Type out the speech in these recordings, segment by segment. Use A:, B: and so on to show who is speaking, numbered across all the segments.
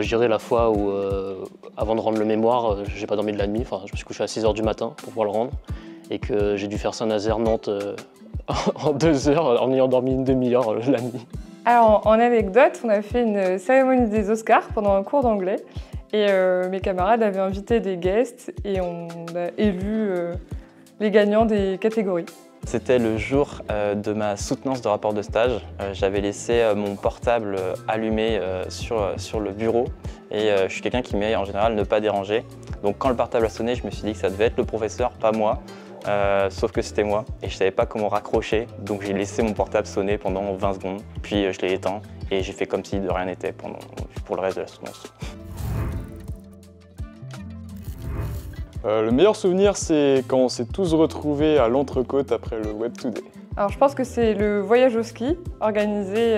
A: Je dirais la fois où, avant de rendre le mémoire, j'ai pas dormi de la nuit, enfin, je me suis couché à 6 h du matin pour pouvoir le rendre, et que j'ai dû faire Saint-Nazaire-Nantes en 2 heures, en ayant dormi une demi-heure la nuit.
B: Alors, en anecdote, on a fait une cérémonie des Oscars pendant un cours d'anglais, et mes camarades avaient invité des guests, et on a élu les gagnants des catégories.
C: C'était le jour de ma soutenance de rapport de stage. J'avais laissé mon portable allumé sur le bureau et je suis quelqu'un qui met en général ne pas déranger. Donc quand le portable a sonné, je me suis dit que ça devait être le professeur, pas moi. Sauf que c'était moi et je savais pas comment raccrocher. Donc j'ai laissé mon portable sonner pendant 20 secondes. Puis je l'ai éteint et j'ai fait comme si de rien n'était pour le reste de la soutenance.
D: Le meilleur souvenir, c'est quand on s'est tous retrouvés à l'Entrecôte après le Web Today.
B: Alors je pense que c'est le voyage au ski organisé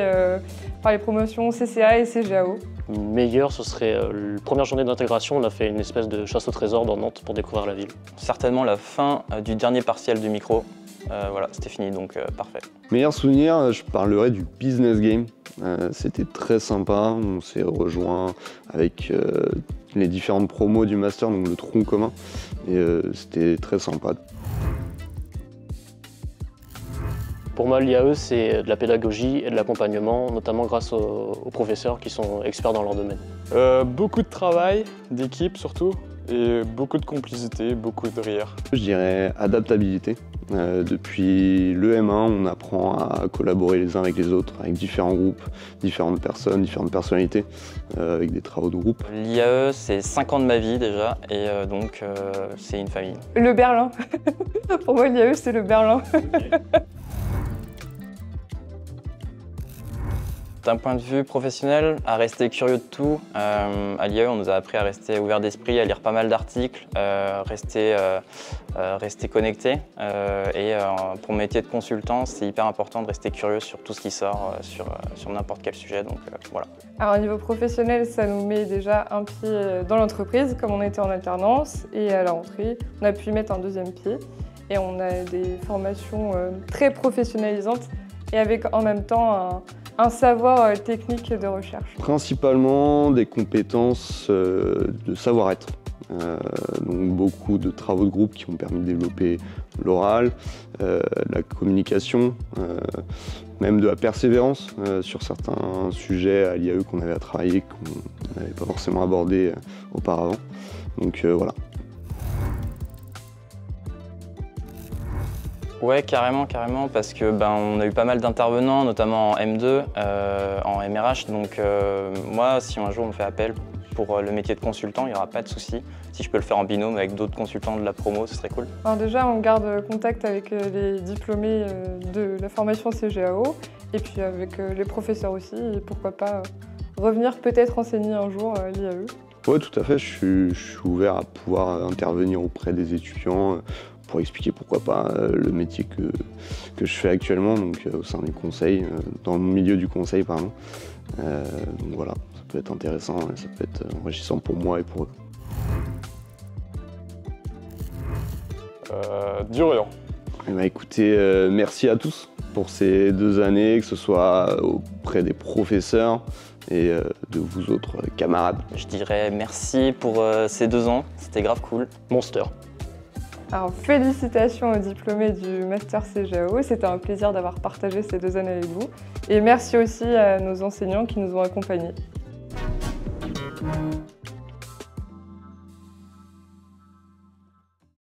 B: par les promotions CCA et CGAO.
A: Le meilleur, ce serait la première journée d'intégration, on a fait une espèce de chasse au trésor dans Nantes pour découvrir la ville.
C: Certainement la fin du dernier partiel du micro. Voilà, c'était fini, donc parfait.
E: Meilleur souvenir, je parlerai du business game. C'était très sympa, on s'est rejoint avec les différentes promos du master, donc le tronc commun, et c'était très sympa.
A: Pour moi, l'IAE, c'est de la pédagogie et de l'accompagnement, notamment grâce aux professeurs qui sont experts dans leur domaine.
D: Beaucoup de travail, d'équipe surtout, et beaucoup de complicité, beaucoup de rire.
E: Je dirais adaptabilité. Depuis le M1, on apprend à collaborer les uns avec les autres, avec différents groupes, différentes personnes, différentes personnalités, avec des travaux de groupe.
C: L'IAE, c'est 5 ans de ma vie déjà, et donc c'est une famille.
B: Le Berlin. Pour moi, l'IAE, c'est le Berlin.
C: D'un point de vue professionnel, à rester curieux de tout. À l'IAE, on nous a appris à rester ouvert d'esprit, à lire pas mal d'articles, rester connecté. Pour mon métier de consultant, c'est hyper important de rester curieux sur tout ce qui sort, sur n'importe quel sujet. Donc voilà.
B: Alors au niveau professionnel, ça nous met déjà un pied dans l'entreprise, comme on était en alternance, et à la rentrée, on a pu y mettre un deuxième pied. Et on a des formations très professionnalisantes et avec en même temps un savoir technique de recherche.
E: Principalement des compétences de savoir-être. Donc beaucoup de travaux de groupe qui ont permis de développer l'oral, la communication, même de la persévérance sur certains sujets à l'IAE qu'on avait à travailler, qu'on n'avait pas forcément abordé auparavant. Donc voilà.
C: Ouais, carrément, parce que on a eu pas mal d'intervenants, notamment en M2, en MRH. Donc moi, si un jour on me fait appel pour le métier de consultant, il n'y aura pas de souci. Si je peux le faire en binôme avec d'autres consultants de la promo, ce serait cool.
B: Alors déjà, on garde contact avec les diplômés de la formation CGAO et puis avec les professeurs aussi. Et pourquoi pas revenir peut-être enseigner un jour l'IAE.
E: Oui, tout à fait. Je suis ouvert à pouvoir intervenir auprès des étudiants pour expliquer pourquoi pas le métier que je fais actuellement, donc au sein du conseil, dans le milieu du conseil, pardon. Donc voilà, ça peut être intéressant et ça peut être enrichissant pour moi et pour eux.
D: Durian.
E: Écoutez, merci à tous pour ces 2 années, que ce soit auprès des professeurs et de vous autres camarades.
C: Je dirais merci pour ces 2 ans, c'était grave cool.
A: Monster.
B: Alors félicitations aux diplômés du Master CGAO, c'était un plaisir d'avoir partagé ces 2 années avec vous. Et merci aussi à nos enseignants qui nous ont accompagnés.